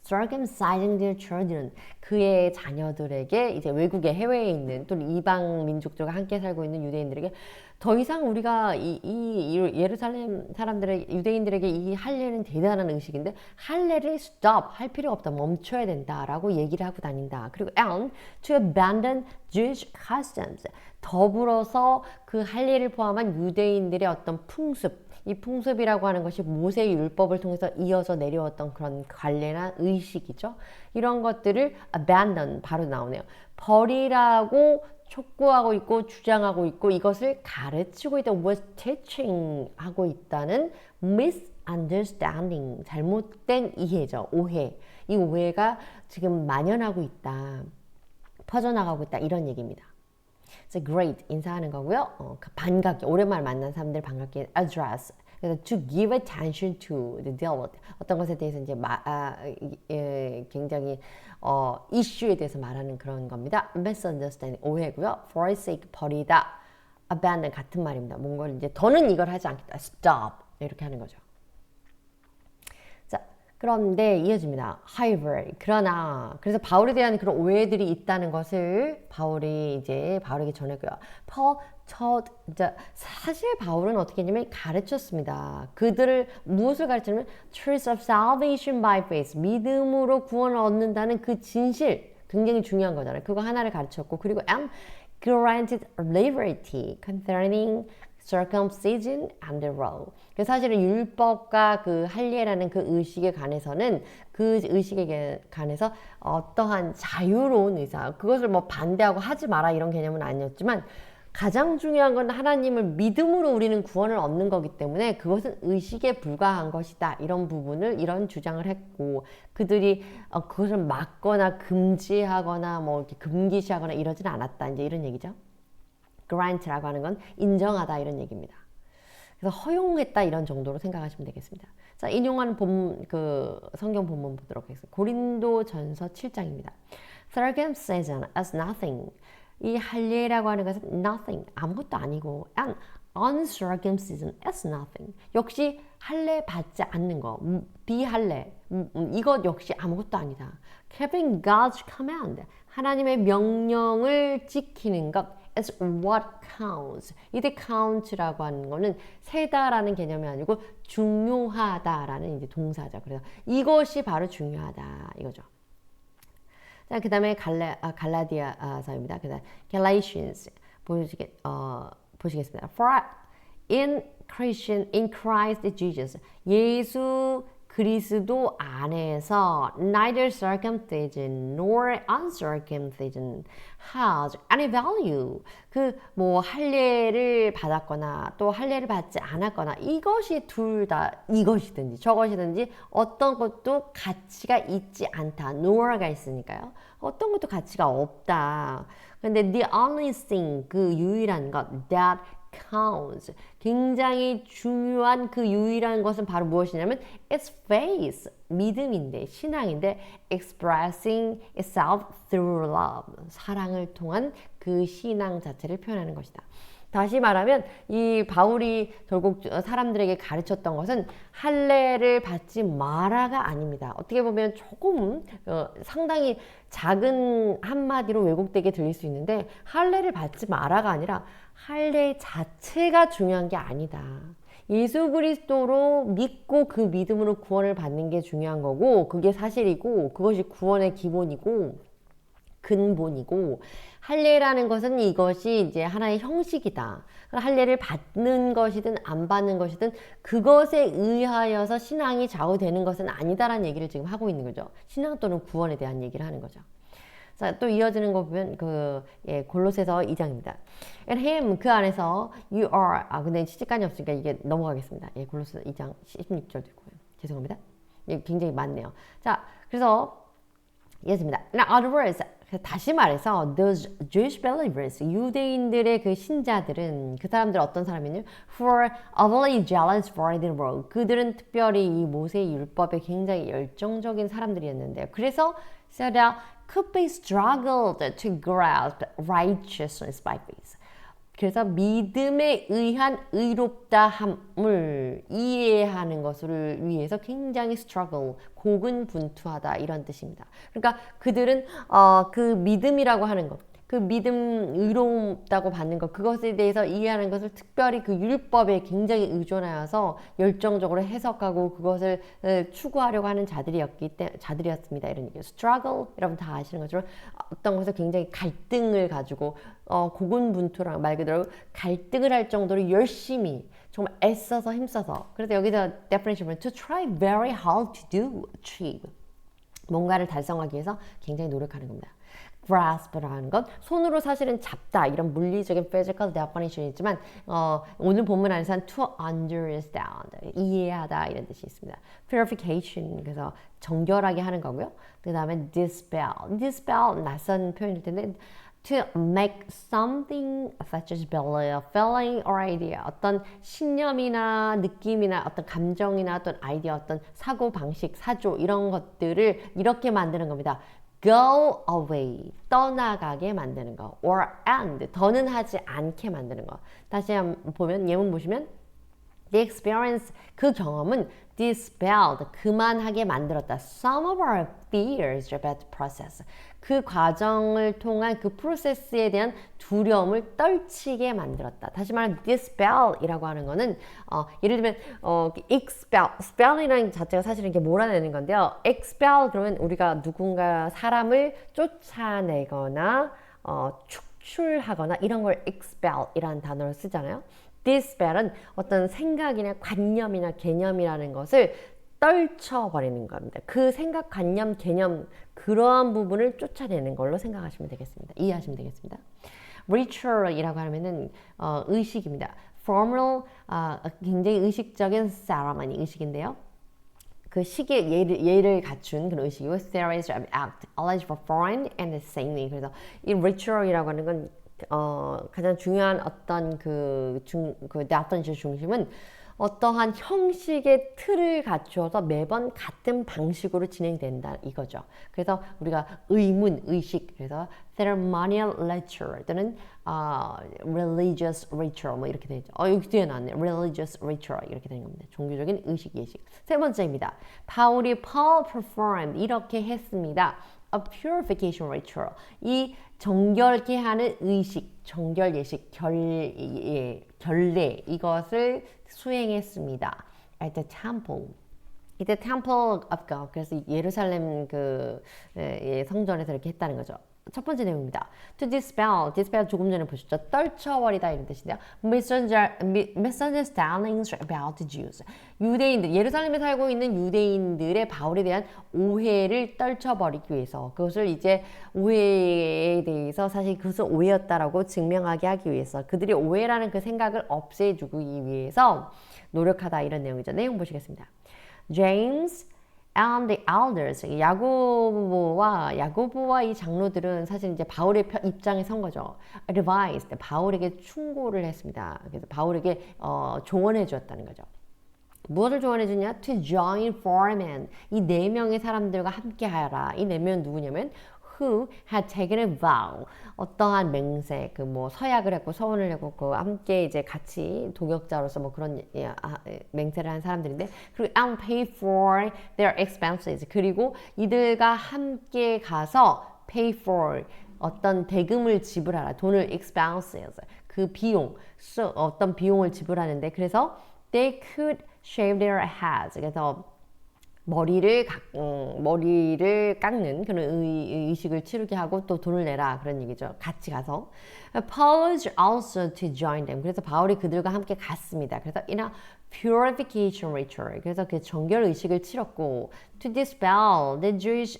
circumcising their children. 그의 자녀들에게 이제 외국에 해외에 있는 또 이방 민족들과 함께 살고 있는 유대인들에게 더 이상 우리가 이 예루살렘 사람들의 유대인들에게 이 할례는 대단한 의식인데 할례를 stop 할 필요 없다 멈춰야 된다라고 얘기를 하고 다닌다. 그리고 and to abandon Jewish customs 더불어서 그 할례를 포함한 유대인들의 어떤 풍습 이 풍습이라고 하는 것이 모세의 율법을 통해서 이어서 내려왔던 그런 관례나 의식이죠. 이런 것들을 abandon 바로 나오네요. 버리라고 촉구하고 있고 주장하고 있고 이것을 가르치고 있다. was teaching 하고 있다는 misunderstanding 잘못된 이해죠. 오해. 이 오해가 지금 만연하고 있다. 퍼져나가고 있다. 이런 얘기입니다. So great 인사하는 거고요. 반갑게 오랜만에 만난 사람들 반갑게 address 그래서 to give attention to, the deal with 어떤 것에 대해서 이제 굉장히 이슈에 대해서 말하는 그런 겁니다. misunderstanding 오해고요. forsake 버리다, abandon 같은 말입니다. 뭔가를 이제 더는 이걸 하지 않겠다. stop 이렇게 하는 거죠. 자, 그런데 이어집니다. however, 그러나 그래서 바울에 대한 그런 오해들이 있다는 것을 바울이 이제 바울에게 전했고요. Paul taught, 사실 바울은 어떻게 했냐면 가르쳤습니다. 그들을 무엇을 가르치냐면 truth of salvation by faith, 믿음으로 구원을 얻는다는 그 진실, 굉장히 중요한 거잖아요. 그거 하나를 가르쳤고, 그리고 and granted liberty concerning circumcision and the law. 그 사실은 율법과 그 할례라는 그 의식에 관해서는 그 의식에 관해서 어떠한 자유로운 의사, 그것을 뭐 반대하고 하지 마라 이런 개념은 아니었지만 가장 중요한 건 하나님을 믿음으로 우리는 구원을 얻는 거기 때문에 그것은 의식에 불과한 것이다. 이런 부분을 이런 주장을 했고 그들이 그것을 막거나 금지하거나 뭐 이렇게 금기시하거나 이러진 않았다. 이제 이런 얘기죠. grant라고 하는 건 인정하다 이런 얘기입니다. 그래서 허용했다 이런 정도로 생각하시면 되겠습니다. 자, 인용한 그 성경 본문 보도록 하겠습니다. 고린도전서 7장입니다. Circumcision as nothing. 이 할례라고 하는 것은 nothing, 아무것도 아니고 and uncircumcision as nothing. 역시 할례 받지 않는 거, 비할례, 이것 역시 아무것도 아니다. Keeping God's command, 하나님의 명령을 지키는 것 is what counts. 이때 count라고 하는 거는 세다라는 개념이 아니고 중요하다라는 이제 동사죠. 그래서 이것이 바로 중요하다 이거죠. 자, 그 다음에 갈라디아서입니다. 그 다음 Galatians 보시겠습니다. For in Christ Jesus, 예수 그리스도 안에서 neither circumcision nor uncircumcision has any value. 그 뭐 할례를 받았거나 또 할례를 받지 않았거나 이것이 둘 다 이것이든지 저것이든지 어떤 것도 가치가 있지 않다. nor가 있으니까요. 어떤 것도 가치가 없다. 근데 the only thing, 그 유일한 것 that counts, 굉장히 중요한 그 유일한 것은 바로 무엇이냐면 it's faith, 믿음인데 신앙인데 expressing itself through love, 사랑을 통한 그 신앙 자체를 표현하는 것이다. 다시 말하면 이 바울이 결국 사람들에게 가르쳤던 것은 할례를 받지 마라가 아닙니다. 어떻게 보면 조금 상당히 작은 한마디로 왜곡되게 들릴 수 있는데 할례를 받지 마라가 아니라 할례 자체가 중요한 게 아니다. 예수 그리스도로 믿고 그 믿음으로 구원을 받는 게 중요한 거고 그게 사실이고 그것이 구원의 기본이고 근본이고 할례라는 것은 이것이 이제 하나의 형식이다. 할례를 받는 것이든 안 받는 것이든 그것에 의하여서 신앙이 좌우되는 것은 아니다라는 얘기를 지금 하고 있는 거죠. 신앙 또는 구원에 대한 얘기를 하는 거죠. 자, 또 이어지는 거 보면 골로새서 2장입니다. And him, 그 안에서 you are, 근데 시간이 없으니까 이게 넘어가겠습니다. 골로새 2장 16절도 있고요. 죄송합니다. 굉장히 많네요. 자, 그래서 이어집니다. In other words, 다시 말해서 those Jewish believers, 유대인들의 그 신자들은 그 사람들 어떤 사람이냐? Who are overly jealous for the law. 그들은 특별히 이 모세의 율법에 굉장히 열정적인 사람들이었는데요. 그래서 so that could be struggled to grasp righteousness by faith. 그래서 믿음에 의한 의롭다함을 이해하는 것을 위해서 굉장히 struggle, 고군분투하다 이런 뜻입니다. 그러니까 그들은 그 믿음이라고 하는 것, 그 믿음 의롭다고 받는 것, 그것에 대해서 이해하는 것을 특별히 그 율법에 굉장히 의존하여서 열정적으로 해석하고 그것을 추구하려고 하는 자들이었습니다. 이런 얘기예요. struggle, 여러분 다 아시는 것처럼 어떤 것을 굉장히 갈등을 가지고 고군분투랑 말 그대로 갈등을 할 정도로 열심히 정말 애써서 힘써서 그래서 여기서 definition은 to try very hard to do, achieve 뭔가를 달성하기 위해서 굉장히 노력하는 겁니다. grasp라는 것, 손으로 사실은 잡다 이런 물리적인 physical definition이지만 오늘 본문 안에서는 to understand, 이해하다 이런 뜻이 있습니다. purification, 그래서 정결하게 하는 거고요. 그 다음에 dispel, 낯선 표현일 텐데 to make something such as belief, feeling or idea. 어떤 신념이나 느낌이나 어떤 감정이나 어떤 아이디어, 어떤 사고 방식, 사조 이런 것들을 이렇게 만드는 겁니다. go away, 떠나가게 만드는 거. or end, 더는 하지 않게 만드는 거. 다시 한번 보면 예문 보시면 The experience, 그 경험은 dispelled, 그만하게 만들었다. Some of our fears about the process. 그 과정을 통한 그 프로세스에 대한 두려움을 떨치게 만들었다. 다시 말하면 dispell이라고 하는 거는 예를 들면 expel, spell이라는 자체가 사실은 이렇게 몰아내는 건데요. expel 그러면 우리가 누군가 사람을 쫓아내거나 축출하거나 이런 걸 expel이라는 단어를 쓰잖아요. dispel은 어떤 생각이나 관념이나 개념이라는 것을 떨쳐버리는 겁니다. 그 생각, 관념, 개념 그러한 부분을 쫓아내는 걸로 생각하시면 되겠습니다. 이해하시면 되겠습니다. ritual이라고 하면은 의식입니다. formal, 굉장히 의식적인 ceremony, 의식인데요. 그 시기의 예를 갖춘 그런 의식이고 series of act, alleged for foreign and the same way. 그래서 이 ritual이라고 하는 건 가장 중요한 어떤 그 definition 중심은 어떠한 형식의 틀을 갖추어서 매번 같은 방식으로 진행된다 이거죠. 그래서 우리가 의문, 의식, 그래서 ceremonial ritual 또는 religious ritual 뭐 이렇게 되죠. 여기 뒤에 나왔네. religious ritual 이렇게 되는 겁니다. 종교적인 의식, 예식. 세 번째입니다. 바울이 Paul performed 이렇게 했습니다. A purification ritual. 이 정결케 하는 의식, 정결 예식, 결례 이것을 수행했습니다. At the temple. The temple of God. 그래서 예루살렘 성전에서 이렇게 했다는 거죠. 첫 번째 내용입니다. To dispel, dispel 조금 전에 보셨죠? 떨쳐버리다 이런 뜻인데요. Misunderstandings about the Jews. 유대인들, 예루살렘에 살고 있는 유대인들의 바울에 대한 오해를 떨쳐버리기 위해서 그것을 이제 오해에 대해서 사실 그것은 오해였다라고 증명하게 하기 위해서 그들이 오해라는 그 생각을 없애주기 위해서 노력하다 이런 내용이죠. 내용 보시겠습니다. James and the elders, 야고보와 이 장로들은 사실 이제 바울의 입장에 선 거죠. advised, 바울에게 충고를 했습니다. 그래서 바울에게 조언해 주었다는 거죠. 무엇을 조언해 주냐? To join four men. 이 네 명의 사람들과 함께 하여라. 이 네 명은 누구냐면 who had taken a vow. 어떠한 맹세, 서약을 했고 서원을 했고 함께 이제 같이 동역자로서 그런 맹세를 한 사람들인데 그리고 and pay for their expenses. 그리고 이들과 함께 가서 pay for 어떤 대금을 지불하라. 돈을 expenses. 그 비용, 어떤 비용을 지불하는데 그래서 they could shave their heads. 그래서 머리를 깎는 그런 의식을 치르게 하고 또 돈을 내라 그런 얘기죠. 같이 가서 Paul also to join them. 그래서 바울이 그들과 함께 갔습니다. 그래서 in a purification ritual. 그래서 그 정결 의식을 치렀고 to dispel the Jewish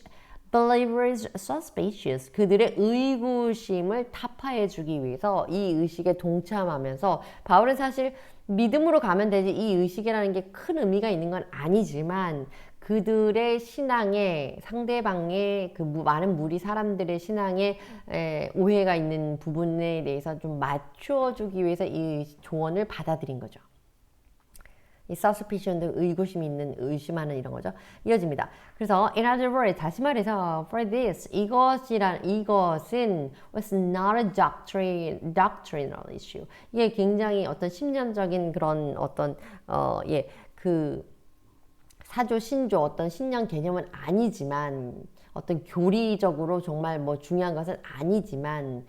believers suspicious. 그들의 의구심을 타파해 주기 위해서 이 의식에 동참하면서 바울은 사실 믿음으로 가면 되지 이 의식이라는 게 큰 의미가 있는 건 아니지만 그들의 신앙에 상대방의 많은 무리 사람들의 신앙에 오해가 있는 부분에 대해서 좀 맞춰주기 위해서 이 조언을 받아들인 거죠. 이 suspicion, 의구심이 있는, 의심하는 이런 거죠. 이어집니다. 그래서 in other words, 다시 말해서 for this, 이것은 was not a doctrinal issue. 이게 굉장히 어떤 심리적인 그런 어떤 사조, 신조, 어떤 신념 개념은 아니지만 어떤 교리적으로 정말 중요한 것은 아니지만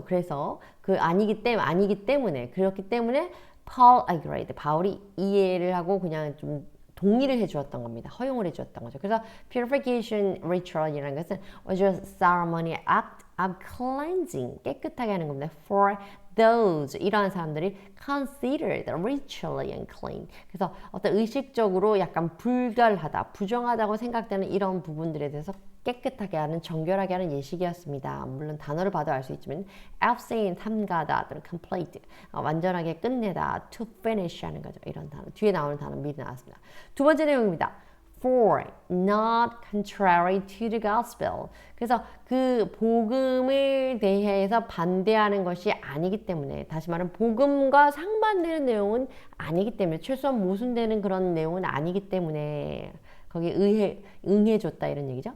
그래서 아니기 때문에 그렇기 때문에 Paul agreed. 바울이 이해를 하고 그냥 좀 동의를 해주었던 겁니다. 허용을 해주었던 거죠. 그래서 purification ritual이라는 것은 was a ceremony act of cleansing. 깨끗하게 하는 겁니다. For those, 이러한 사람들이 considered ritually unclean. 그래서 어떤 의식적으로 약간 불결하다, 부정하다고 생각되는 이런 부분들에 대해서 깨끗하게 하는, 정결하게 하는 예식이었습니다. 물론 단어를 봐도 알 수 있지만 abstain, 삼가다, 또는 complete, 완전하게 끝내다, to finish 하는 거죠. 이런 단어. 뒤에 나오는 단어 미리 나왔습니다. 두 번째 내용입니다. for not contrary to the gospel. 그래서 그 복음을 대해서 반대하는 것이 아니기 때문에, 다시 말하면 복음과 상반되는 내용은 아니기 때문에, 최소한 모순되는 그런 내용은 아니기 때문에 거기에 응해줬다 이런 얘기죠.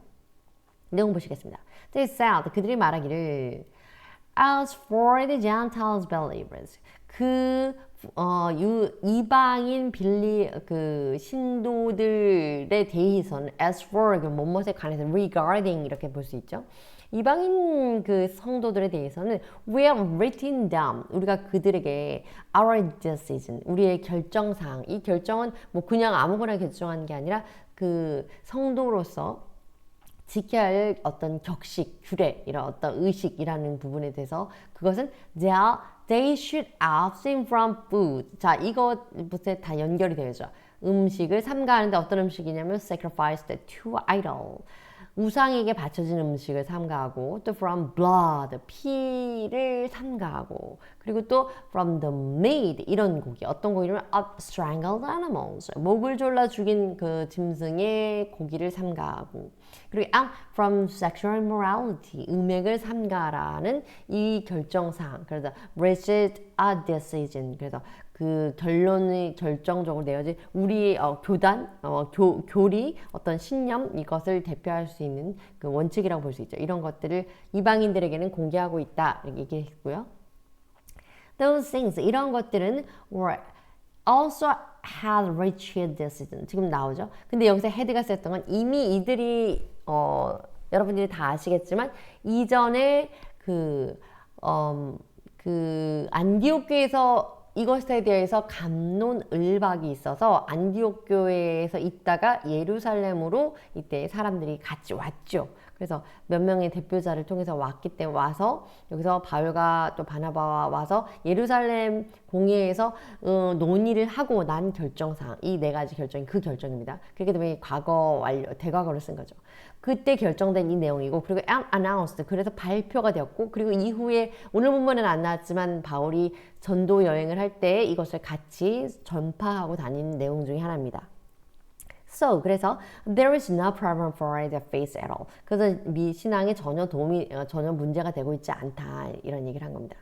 내용 보시겠습니다. They said, 그들이 말하기를 As for the Gentiles believers, 이방인 신도들에 대해서는 as for 뭐뭐에 관해서 regarding 이렇게 볼 수 있죠. 이방인 성도들에 대해서는 we have written down, 우리가 그들에게 our decision, 우리의 결정사항, 이 결정은 뭐 그냥 아무거나 결정하는 게 아니라 그 성도로서 지켜야 할 어떤 격식, 규례, 이런 어떤 의식이라는 부분에 대해서 그것은 they should abstain from food. 자, 이것부터 다 연결이 되죠. 음식을 삼가하는데 어떤 음식이냐면 sacrificed to idol. 우상에게 바쳐진 음식을 삼가하고 또 from blood, 피를 삼가하고 그리고 또 from the meat, 이런 고기, 어떤 고기냐면 of strangled animals, 목을 졸라 죽인 그 짐승의 고기를 삼가하고 그리고 from sexual immorality, 음행을 삼가라는 이 결정사항. 그래서 reached a decision. 그래서 그 결론이 결정적으로 내어진 우리의 교리, 어떤 신념, 이것을 대표할 수 있는 그 원칙이라고 볼 수 있죠. 이런 것들을 이방인들에게는 공개하고 있다 이렇게 얘기했고요. Those things, 이런 것들은 were also had reached a decision. 지금 나오죠. 근데 여기서 had가 썼던 건 이미 이들이 여러분들이 다 아시겠지만 이전에 안디옥 교회에서 이것에 대해서 갑론을박이 있어서 안디옥 교회에서 있다가 예루살렘으로 이때 사람들이 같이 왔죠. 그래서 몇 명의 대표자를 통해서 왔기 때문에 와서 여기서 바울과 또 바나바와 와서 예루살렘 공회에서 논의를 하고 난 결정사항, 이 네 가지 결정이 그 결정입니다. 그렇기 때문에 과거 완료, 대과거를 쓴 거죠. 그때 결정된 이 내용이고 그리고 announced, 그래서 발표가 되었고 그리고 이후에 오늘 본문에는 안 나왔지만 바울이 전도 여행을 할 때 이것을 같이 전파하고 다니는 내용 중에 하나입니다. So, 그래서 there is no problem for the faith at all. 그래서 신앙에 전혀 문제가 되고 있지 않다 이런 얘기를 한 겁니다.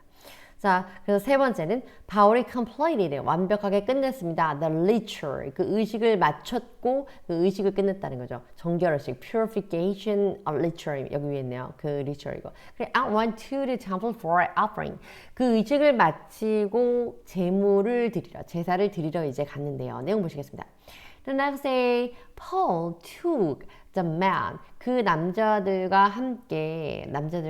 자, 그래서 세 번째는 바울이 completed, 완벽하게 끝냈습니다. The ritual, 그 의식을 마쳤고 그 의식을 끝냈다는 거죠. 정결의식, purification of ritual, 여기 위에 있네요. 그 ritual이고. 그리고 went to the temple for offering. 그 의식을 마치고 제사를 드리러 이제 갔는데요. 내용 보시겠습니다. The next day, Paul took the man, 그 남자들과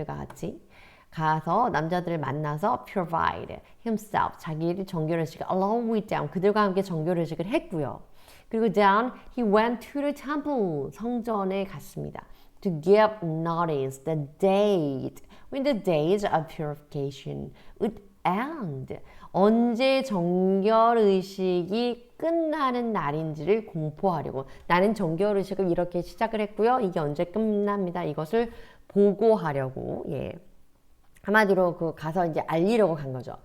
같이 가서 남자들을 만나서 provide himself, 자기를 정결의식을 along with them, 그들과 함께 정결의식을 했고요. 그리고 then he went to the temple, 성전에 갔습니다. To give notice the date when the days of purification would end. 언제 정결의식이 끝나는 날인지를 공포하려고, 나는 정결의식을 이렇게 시작을 했고요. 이게 언제 끝납니다. 이것을 보고하려고, 예. 한마디로 가서 이제 알리려고 간 거죠.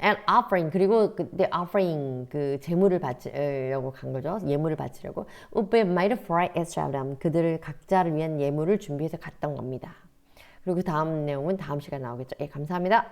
And offering, 그리고 the offering, 제물을 바치려고 간 거죠. 예물을 바치려고. would be made for each of them. 그들을 각자를 위한 예물을 준비해서 갔던 겁니다. 그리고 그 다음 내용은 다음 시간에 나오겠죠. 예, 감사합니다.